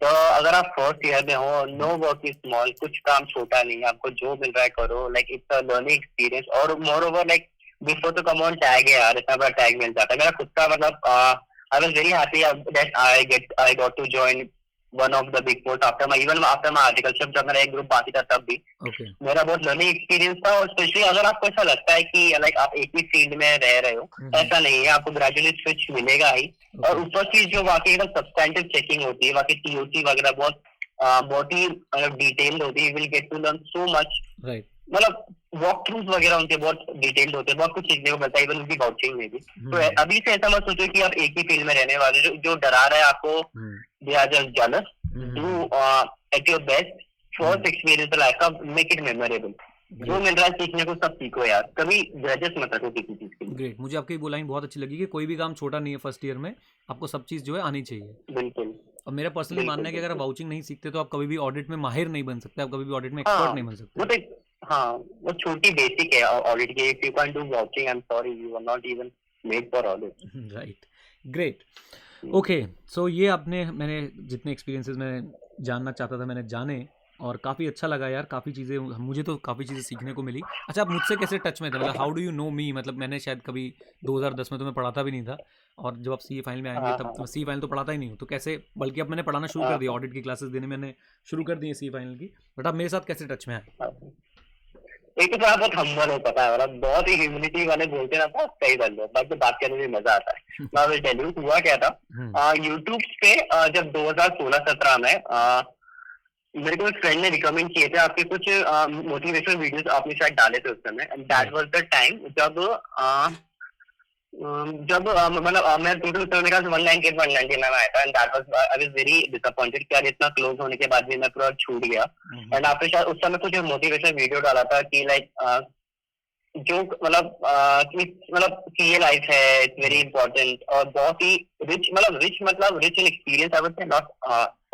तो अगर आप फर्स्ट ईयर में हो, नो वर्क इज स्मॉल, कुछ काम छोटा नहीं है, आपको जो मिल रहा है करो। Like it's a learning experience, और मोर ओवर लाइक बिफोर तो कम ऑन टैग है यार, इतना बड़ा टैग मिल जाता है। मेरा खुद का मतलब I was very happy that I got to join one of the big four after my articleship. जब मेरा एक ग्रुप बाकी था तब भी मेरा बहुत लर्निंग एक्सपीरियंस था। और स्पेशली अगर आपको ऐसा लगता है कि लाइक आप एक ही फील्ड में रह रहे हो, ऐसा नहीं है, आपको ग्रेजुअली स्विच मिलेगा ही। और ऊपर चीज जो वाकई एकदम सब्सटेंटिव चेकिंग होती है, बाकी टीओसी वगैरह बहुत ही डिटेल्ड होती है। You will get to learn so much, मतलब वॉक थ्रूज वगैरह उनके बहुत डिटेल्ड होते हैं, बहुत कुछ सीखने को मिलता है इवन उनकी वाउचिंग में भी। तो अभी से ऐसा मत सोचो कि आप एक ही फील्ड में रहने वाले, जो डरा रहा है आपको, they are just jealous. Do at your best, first experience life का, मेक इट मेमोरेबल। जो मिल रहा है सीखने को सब सीखो यार, कभी ग्रजेस मत रखो किसी चीज के लिए। ग्रेट, मुझे आपकी वो लाइन बहुत अच्छी लगी कि कोई भी काम छोटा नहीं है फर्स्ट ईयर में, आपको सब चीज़ जो है आनी चाहिए। बिल्कुल और मेरा पर्सनली बिल्कुल मानना है कि अगर आप बिल्कुल। वाउचिंग नहीं सीखते तो आप कभी भी ऑडिट में माहिर नहीं बन सकते, आप कभी भी ऑडिट में हाँ एक्सपर्ट नहीं बन वो सकते। तो हाँ वो छोटी बेसिक है ऑडिट की। If you can do watching, I am sorry, you are not even made for audit. Right, great, okay. So ये आपने, मैंने जितने एक्सपीरियंसेस मैं जानना चाहता था मैंने जाने, और काफ़ी अच्छा लगा यार, काफ़ी चीज़ें, मुझे तो काफ़ी चीज़ें सीखने को मिली। अच्छा, आप मुझसे कैसे टच में थे, मतलब हाउ डू यू नो मी, मतलब मैंने शायद कभी 2010 में तो मैं पढ़ाता भी नहीं था, और जब आप सी ए फाइनल में आएंगे हाँ तब हाँ सी ए फाइनल तो पढ़ाता ही नहीं हूँ, तो कैसे, बल्कि अब मैंने पढ़ाना शुरू कर दिया, ऑडिट की क्लासेस देने मैंने शुरू कर दी है सी ए फाइनल की, बट आप मेरे साथ कैसे टच में आए? हाँ। एक तो थोड़ा बहुत हम्बल हो, पता है, मतलब बहुत ही ह्यूमिलिटी वाले बोलते ना, बहुत सही बंदे हो, बात बात करने में मजा आता है। मैं विल टेल यू हुआ क्या था। यूट्यूब पे जब 2016-17 में मेरे को एक फ्रेंड ने रिकमेंड किए थे आपके कुछ मोटिवेशनल वीडियोस, आपने शायद डाले थे उस समय, and that was the time मतलब मैं टोटल उस समय मेरे ख्याल से 198 199 आया था, and that was I was very disappointed कि यार इतना क्लोज होने के बाद भी मैं पूरा छूट गया। एंड आपने शायद उस समय कुछ मोटिवेशनल वीडियो डाला था कि लाइक जो मतलब सीए लाइफ है, इट्स वेरी इंपॉर्टेंट, और बहुत ही मतलब rich in experience, I would say not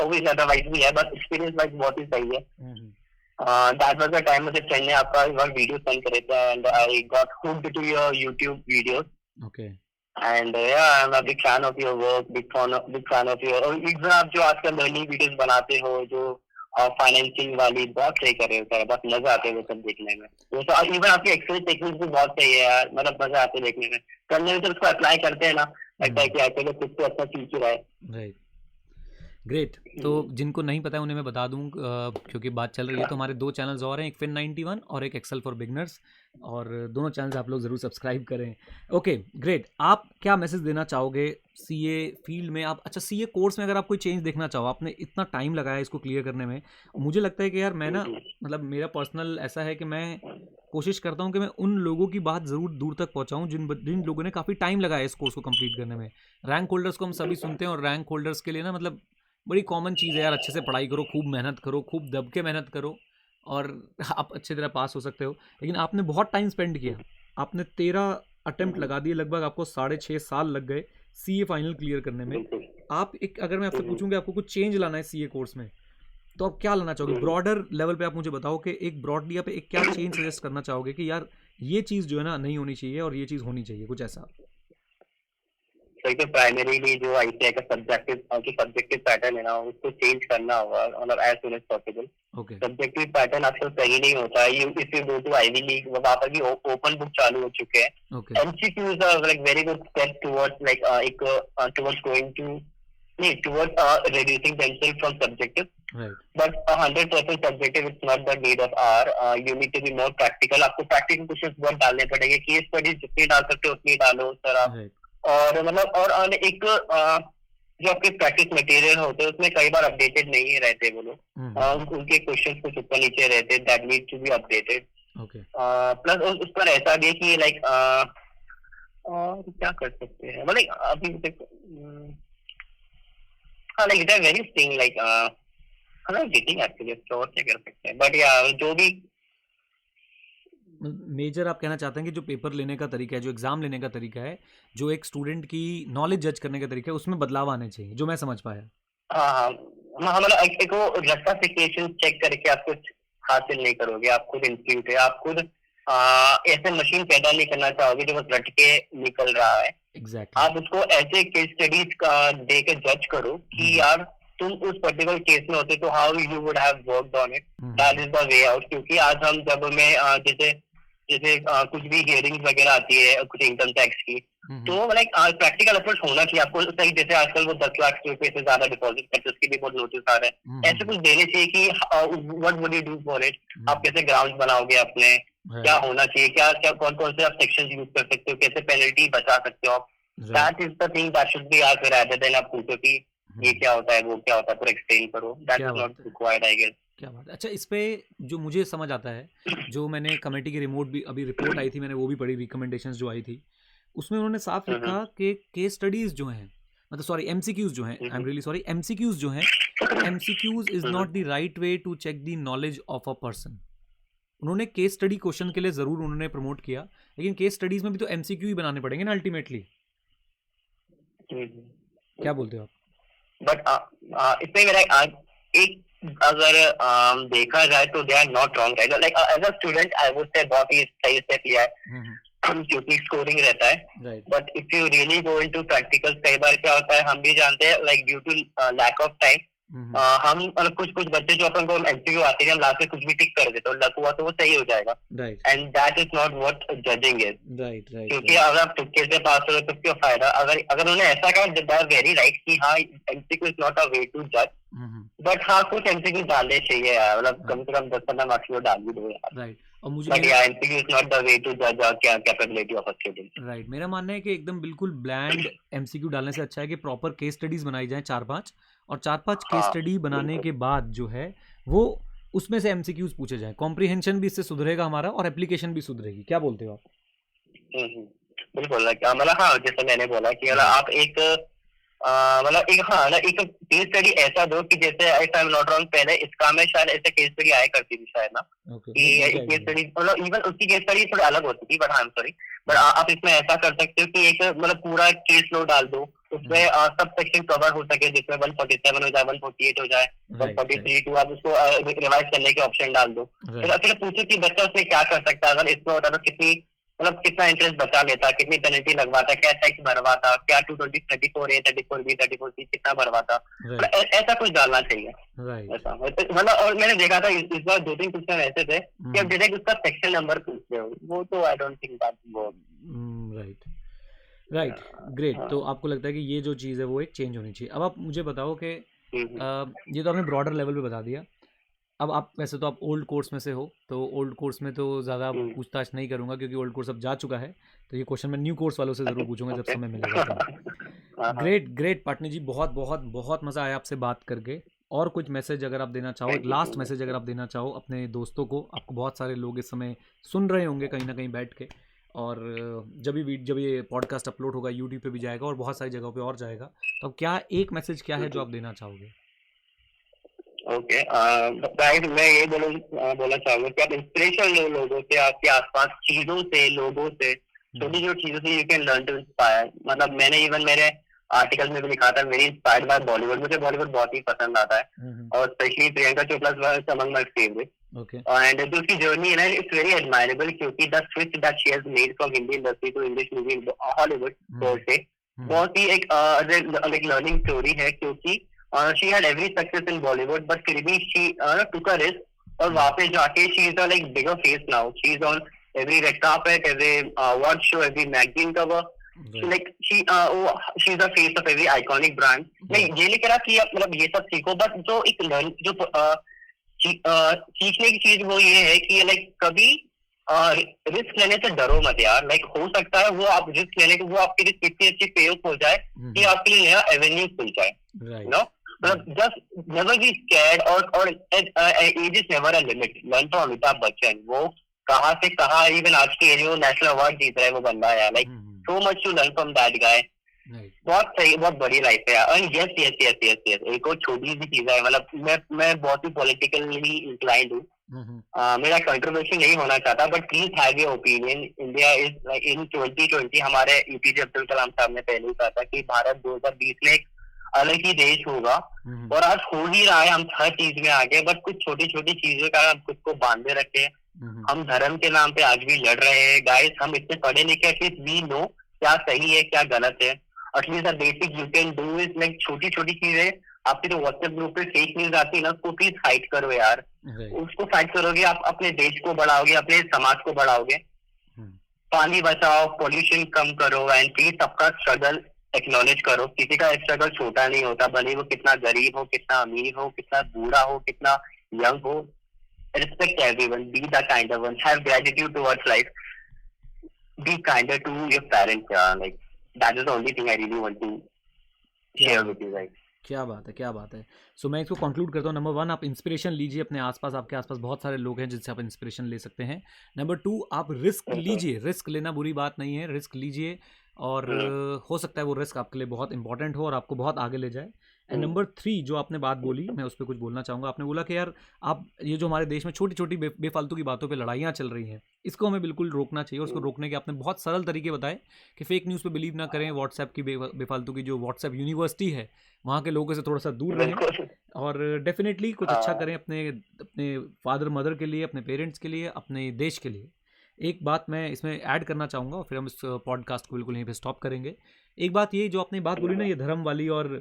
always otherwise भी है, बट एक्सपीरियंस वाइज बहुत ही सही है। दैट वाज द टाइम मुझे फ्रेंड ने आपका वीडियो सेंड करे थे, and I got hooked to your YouTube videos. Okay, and yeah, I'm a big fan of your work, big fan of your, और even आप जो आजकल लर्निंग वीडियोस बनाते हो, जो फाइनेंसिंग वाली, बहुत सही कर रहे हो सर, बहुत मजा आते है वो सब देखने में। वो तो इवन आपकी एक्सेल टेक्निक भी बहुत सही है यार, मतलब मजा आते है देखने में, करने में तो उसको अप्लाई करते हैं ना, लगता है कि आजकल कुछ तो अच्छा सीख ही रहा है। Right, great. तो जिनको नहीं पता है उन्हें मैं बता दूं, क्योंकि बात चल रही है, तो हमारे 2 चैनल्स और हैं, एक Fin91 और एक एक्सेल फॉर बिगनर्स, और दोनों चैनल्स आप लोग ज़रूर सब्सक्राइब करें। Okay, great. आप क्या मैसेज देना चाहोगे सीए फील्ड में? आप, अच्छा, सीए कोर्स में अगर आप कोई चेंज देखना चाहो, आपने इतना टाइम लगाया इसको क्लियर करने में, मुझे लगता है कि यार मैं ना, मतलब मेरा पर्सनल ऐसा है कि मैं कोशिश करता हूँ कि मैं उन लोगों की बात ज़रूर दूर तक पहुँचाऊँ जिन लोगों ने काफ़ी टाइम लगाया इस कोर्स को कंप्लीट करने में। रैंक होल्डर्स को हम सभी सुनते हैं, और रैंक होल्डर्स के लिए ना, मतलब बड़ी कॉमन चीज़ है यार, अच्छे से पढ़ाई करो, खूब मेहनत करो, खूब दब के मेहनत करो, और आप अच्छी तरह पास हो सकते हो। लेकिन आपने बहुत टाइम स्पेंड किया, आपने 13 अटेम्प्ट लगा दिए, लगभग आपको 6.5 साल लग गए सीए फाइनल क्लियर करने में। आप एक, अगर मैं आपसे पूछूं कि आपको कुछ चेंज लाना है सीए कोर्स में, तो आप क्या लाना चाहोगे? ब्रॉडर लेवल पे आप मुझे बताओ कि एक ब्रॉडली आप एक क्या चेंज सजेस्ट करना चाहोगे कि यार ये चीज़ जो है ना नहीं होनी चाहिए और ये चीज़ होनी चाहिए, कुछ ऐसा। तो प्राइमरीली जो आईसीआई का सब्जेक्टिव पैटर्न है ना, उसको चेंज करना होगा, मतलब as soon as possible. Okay, subjective pattern आजकल सही नहीं होता है। If you go to Ivy League, वहाँ पर भी ओपन बुक चालू हो चुके हैं। Okay, MCQs are like very good step towards like towards going to नहीं towards reducing themselves from subjective, right, but 100% subjective it's not the need of hour. You need to be more practical. आपको practical questions बहुत डालने पड़ेंगे, case studies जितनी डाल सकते हो उतनी डालो सर आप। राइट, और मतलब और एक जो आपके प्रैक्टिस मटेरियल होते हैं उसमें कई बार अपडेटेड नहीं रहते वो लोग, उनके क्वेश्चंस कुछ ऊपर नीचे रहते, that need to be updated. Okay, plus उस पर ऐसा भी है कि लाइक और क्या कर सकते हैं, मतलब अभी हाँ like it very thing like getting actually और क्या कर सकते हैं, बट या जो भी मेजर आप कहना चाहते हैं कि जो पेपर लेने का तरीका है, जो एग्ज़ाम लेने का तरीका है, जो एक स्टूडेंट की नॉलेज जज करने का तरीका है, उसमें बदलाव आने चाहिए, जो मैं समझ पाया। हाँ हाँ हाँ, मतलब एक वो रट्टाफिकेशन चेक करके आप कुछ हासिल नहीं करोगे। आप खुद इंस्टीट्यूट है, आप खुद ऐसे मशीन पैदा नहीं करना चाहोगे जो बस रट के निकल रहा है। एग्जैक्टली, आप उसको ऐसे केस स्टडीज का दे के जज करो कि यार तुम उस पर्टिकुलर केस में होते तो how you would have worked on it, that is the way out. क्योंकि आज हम जब मैं जैसे जैसे कुछ भी हियरिंग्स वगैरह आती है कुछ इनकम टैक्स की, तो लाइक प्रैक्टिकल अप्रोच होना चाहिए आपको। सही, जैसे आजकल वो 10 लाख रुपए से ज्यादा डिपॉजिट करते उसके भी बहुत नोटिस आ रहे हैं, ऐसे कुछ देने चाहिए कि what would you do for it, आप कैसे ग्राउंड बनाओगे अपने, क्या होना चाहिए, क्या क्या कौन कौन से आप सेक्शन यूज कर सकते हो, कैसे पेनल्टी बचा सकते हो आप। That is the thing that should be asked rather than आप पूछो कि ये क्या होता है वो क्या होता है, पूरा एक्सप्लेन करो। That is not required I guess. क्या बात है। अच्छा, इस पे जो मुझे समझ आता है, जो मैंने कमेटी की रिमोट भी अभी रिपोर्ट आई थी, मैंने वो भी पढ़ी, रिकमेंडेशंस जो आई थी, उसमें उन्होंने साफ लिखा कि केस स्टडीज जो हैं, मतलब सॉरी एमसीक्यूज जो हैं, I am really sorry, MCQs जो हैं, MCQs is not the right way to check the knowledge of a person. उन्होंने केस स्टडी क्वेश्चन के लिए ज़रूर उन्होंने प्रमोट किया, लेकिन केस स्टडीज़ में भी तो MCQ ही बनाने पड़ेंगे ना अल्टीमेटली। क्या बोलते हो आप? बट इसमें मेरा एक अगर देखा जाए तो they are not wrong, right? Like as a student I would say बहुत ही सही स्टेप लिया है क्योंकि स्कोरिंग रहता है। Right but if you really go into practicals, कई बार क्या होता है, हम भी जानते हैं, like due to lack of time हम मतलब कुछ बच्चे जो अपन को MCQ आते हैं, हम लास्ट में कुछ भी टिक कर देते, तो लक हुआ तो वो सही हो जाएगा, right and that is not what judging is. Right right क्योंकि अगर आप तुक्के से पास हो तो क्यों फायदा? अगर उन्होंने ऐसा कहा, दैट इज वेरी राइट कि हाँ MCQ is not a way to जज, बट हाँ कुछ MCQ डालने चाहिए यार, मतलब कम से कम 10-15 मार्क्स को डाल भी दो यार। राइट। और मुझे बट या MCQ is not the way to जज क्या capability of a student. Right, मेरा मानना है कि एकदम बिल्कुल ब्लैंड MCQ डालने से अच्छा है कि प्रॉपर केस स्टडीज बनाई जाए 4-5, और 4-5 केस स्टडी बनाने के बाद जो है वो उसमें से MCQs पूछे जाएं। कॉम्प्रिहेंशन भी इससे सुधरेगा हमारा और एप्लीकेशन भी सुधरेगी। क्या बोलते हो आप? बिल्कुल, मतलब हाँ जैसे मैंने बोला कि मतलब आप एक मतलब एक केस स्टडी ऐसा दो कि जैसे if I am not wrong पहले इसका में शायद ऐसे केस स्टडी आया करती थी शायद ना, कि केस स्टडी मतलब इवन उसकी केस स्टडी थोड़ी अलग होती थी, but I am sorry, but आप इसमें ऐसा कर सकते हो कि एक मतलब पूरा केस लो डाल दो, उसमें सब सेक्शन कवर हो सके, जिसमें 147 हो जाए, 148 हो जाए, 143 टू, आप उसको रिवाइज करने के ऑप्शन डाल दो। फिर पूछो कि बच्चा उसमें क्या कर सकता है, अगर इसमें होता तो कितना इंटरेस्ट बचा लेता, कितनी पेनल्टी लगवाता, क्या टैक्स भरवाता, क्या 220, 34A, 34B, 34C कितना भरवाता, ऐसा कुछ डालना चाहिए। ऐसा मतलब, और मैंने देखा था इस बार 2-3 क्वेश्चन ऐसे थे कि अब डायरेक्ट उसका सेक्शन नंबर पूछ रहे हो, वो तो I don't think that work. Right great. तो आपको लगता है कि ये जो चीज़ है वो एक चेंज होनी चाहिए। अब आप मुझे बताओ कि ये तो आपने ब्रॉडर लेवल पे बता दिया। अब आप वैसे तो आप ओल्ड कोर्स में से हो, तो ओल्ड कोर्स में तो ज़्यादा पूछताछ नहीं करूँगा क्योंकि ओल्ड कोर्स अब जा चुका है, तो ये क्वेश्चन मैं न्यू कोर्स वालों से ज़रूर पूछूंगा जब समय मिलेगा तो। ग्रेट पाटनी जी, बहुत बहुत बहुत मज़ा आया आपसे बात करके। और कुछ मैसेज अगर आप देना चाहो, एक लास्ट मैसेज अगर आप देना चाहो अपने दोस्तों को, आपको बहुत सारे लोग इस समय सुन रहे होंगे कहीं ना कहीं बैठ के, और जब ये पॉडकास्ट अपलोड होगा यूट्यूब पे भी जाएगा और बहुत सारी जगहों पे और जाएगा, तो क्या एक मैसेज क्या है जो आप देना चाहोगे? ओके गाइस, मैं ये बोलना चाहूंगा कि आप इंस्पिरेशन लो लोगों से, आपके आसपास चीजों से, लोगों से, छोटी छोटी चीजों से you can learn to inspire. मतलब मैंने इवन मेरे आर्टिकल में भी लिखा था, वेरी इंस्पायर्ड बाय बॉलीवुड, मुझे बॉलीवुड बहुत ही पसंद आता है, और specially Priyanka Chopra among my favourite. And जो उसकी जर्नी है ना, इट्स वेरी एडमायरेबल, क्योंकि the switch that she has made from Hindi industry to English movie Hollywood पर से, बहुत ही एक लर्निंग स्टोरी है, क्योंकि she had every success in Bollywood, but फिर भी she took a risk, और वहाँ पे जाके she is a like bigger face now. She is on every red carpet, every award show, every magazine cover. So like she is a face of every iconic brand. मैं ये नहीं कह रहा कि आप मतलब ये सब सीखो, बट जो एक जो सीखने की चीज वो ये है कि लाइक कभी रिस्क लेने से डरो मत यार। लाइक हो सकता है वो आप रिस्क लेने के वो आपके लिए इतनी अच्छी पे ऑफ हो जाए कि आपके लिए नया एवेन्यू खुल जाए, no. Just never be scared, और age is never a limit. Learn from Amitabh Bachchan, वो कहाँ से कहाँ इवन आज के एरियो नेशनल अवार्ड जीत रहा है वो बंदा है, like so much to learn from that guy. बहुत सही, बहुत बड़ी लाइफ है। एंड यस एक और छोटी सी चीज है, मतलब मैं बहुत ही पॉलिटिकली इंक्लाइंड हूँ, मेरा कंट्रोवर्सी नहीं होना चाहता, but please have your opinion. India is like in 2020, हमारे APJ अब्दुल कलाम साहब ने पहले ही कहा था कि भारत 2020 में अलग ही देश होगा, और आज हो ही रहा है। हम हर चीज में आगे, बट कुछ छोटी छोटी चीजों का हम खुद को बांधे रखे हैं। हम धर्म के नाम पे आज भी लड़ रहे हैं गाइस। हम इतने पढ़े लिखे, एटलीस्ट वी नो क्या सही है क्या गलत है। At least the basic you can do is like छोटी छोटी चीजें। आपके जो व्हाट्सएप ग्रुप पे फेक न्यूज आती है ना, उसको प्लीज फाइट करो यार। उसको फाइट करोगे आप अपने देश को बढ़ाओगे, अपने समाज को बढ़ाओगे। पानी बचाओ, पोल्यूशन कम करो, एंड प्लीज सबका स्ट्रगल एक्नॉलेज करो। किसी का स्ट्रगल छोटा नहीं होता, भले वो कितना गरीब हो, कितना अमीर हो, कितना बूढ़ा हो, कितना यंग हो। Respect everyone, be the kinder one, have gratitude towards life, be kinder to your parents, like that is the only thing I really want to share with you guys. क्या बात है। सो मैं इसको कंक्लूड करता हूँ। Number 1, आप inspiration लीजिए अपने आसपास, आपके आसपास बहुत सारे लोग हैं जिनसे आप इंस्पिरेशन ले सकते हैं। नंबर 2, आप रिस्क लीजिए। रिस्क लेना बुरी बात नहीं है, रिस्क लीजिए। और हो सकता है वो रिस्क आपके लिए बहुत इंपॉर्टेंट हो और आपको बहुत आगे ले जाए। एंड नंबर 3 जो आपने बात बोली, मैं उस पर कुछ बोलना चाहूँगा। आपने बोला कि यार आप ये जो हमारे देश में छोटी छोटी बेफालतू की बातों पे लड़ाइयाँ चल रही हैं, इसको हमें बिल्कुल रोकना चाहिए। और उसको रोकने के आपने बहुत सरल तरीके बताए कि फेक न्यूज़ पे बिलीव ना करें, व्हाट्सएप की बेफालतू की जो व्हाट्सएप यूनिवर्सिटी है वहाँ के लोगों से थोड़ा सा दूर रहें, बिल्कुल। और डेफिनेटली कुछ अच्छा हाँ। करें अपने अपने फादर मदर के लिए, अपने पेरेंट्स के लिए, अपने देश के लिए। एक बात मैं इसमें ऐड करना चाहूँगा और फिर हम इस पॉडकास्ट को बिल्कुल यहीं पे स्टॉप करेंगे। एक बात ये जो आपने बात बोली ना, ये धर्म वाली, और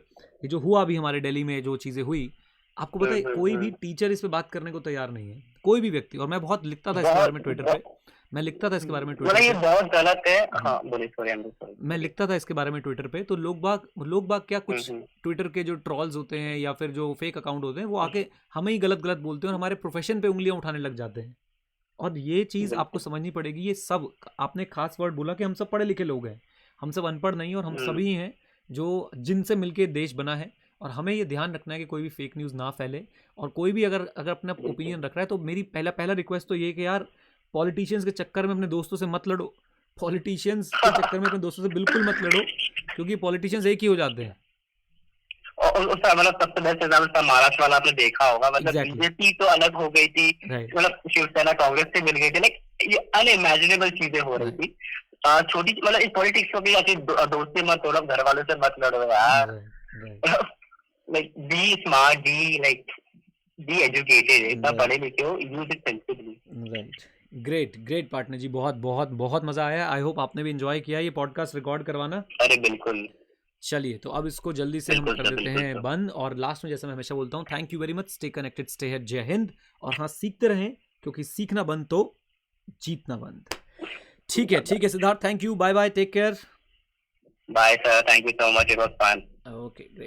ये जो हुआ अभी हमारे दिल्ली में जो चीज़ें हुई, आपको पता है कोई भी टीचर इस पे बात करने को तैयार नहीं है, कोई भी व्यक्ति। और मैं बहुत लिखता था इसके बारे में ट्विटर पे, मैं लिखता था इसके बारे में ट्विटर ये पे, बहुत गलत है। हाँ बोलिए, सॉरी। मैं लिखता था इसके बारे में ट्विटर पे। तो लोग बाग क्या, कुछ ट्विटर के जो ट्रॉल्स होते हैं या फिर जो फेक अकाउंट होते हैं, वो आके हमें ही गलत गलत बोलते हैं और हमारे प्रोफेशन पे उंगलियां उठाने लग जाते हैं। और ये चीज़ आपको समझनी पड़ेगी। ये सब, आपने खास वर्ड बोला कि हम सब पढ़े लिखे लोग हैं, हम सब अनपढ़ नहीं, और हम सभी हैं जो जिनसे मिलके देश बना है। और हमें ये ध्यान रखना है कि कोई भी फेक न्यूज़ ना फैले। और कोई भी अगर अपना ओपिनियन रख रहा है तो मेरी पहला रिक्वेस्ट तो ये कि यार पॉलिटिशियंस के चक्कर में अपने दोस्तों से मत लड़ो, पॉलिटिशियंस के चक्कर में अपने दोस्तों से बिल्कुल मत लड़ो, क्योंकि पॉलिटिशियंस एक ही हो जाते हैं। और उसका मतलब सबसे बेस्ट एग्जाम्पल महाराष्ट्र वाला आपने देखा होगा। मतलब Exactly. बीजेपी तो अलग हो गई थी, Right. मतलब शिवसेना कांग्रेस से मिल गई थी, लाइक ये अनइमेजिनेबल चीजें हो रही थी। छोटी मतलब इस पॉलिटिक्स को भी ऐसी दोस्ती मत तोड़ो, घर वालों से मत लड़ो यार। Like be smart, be educated, इतना पढ़े लिखे हो, use it sensibly. Right, great partner ji, बहुत बहुत बहुत मज़ा आया। आई होप आपने भी एंजॉय किया ये पॉडकास्ट रिकॉर्ड करवाना। अरे बिल्कुल। चलिए, तो अब इसको जल्दी से हम कर देते हैं बंद। और लास्ट में जैसे मैं हमेशा बोलता हूँ, thank you very much, stay connected, stay here, जय हिंद। और हाँ, सीखते रहें, क्योंकि सीखना बंद तो जीतना बंद। ठीक है Siddharth, thank you, bye bye, take care. Bye sir, thank you so much, it was fun. Okay, great.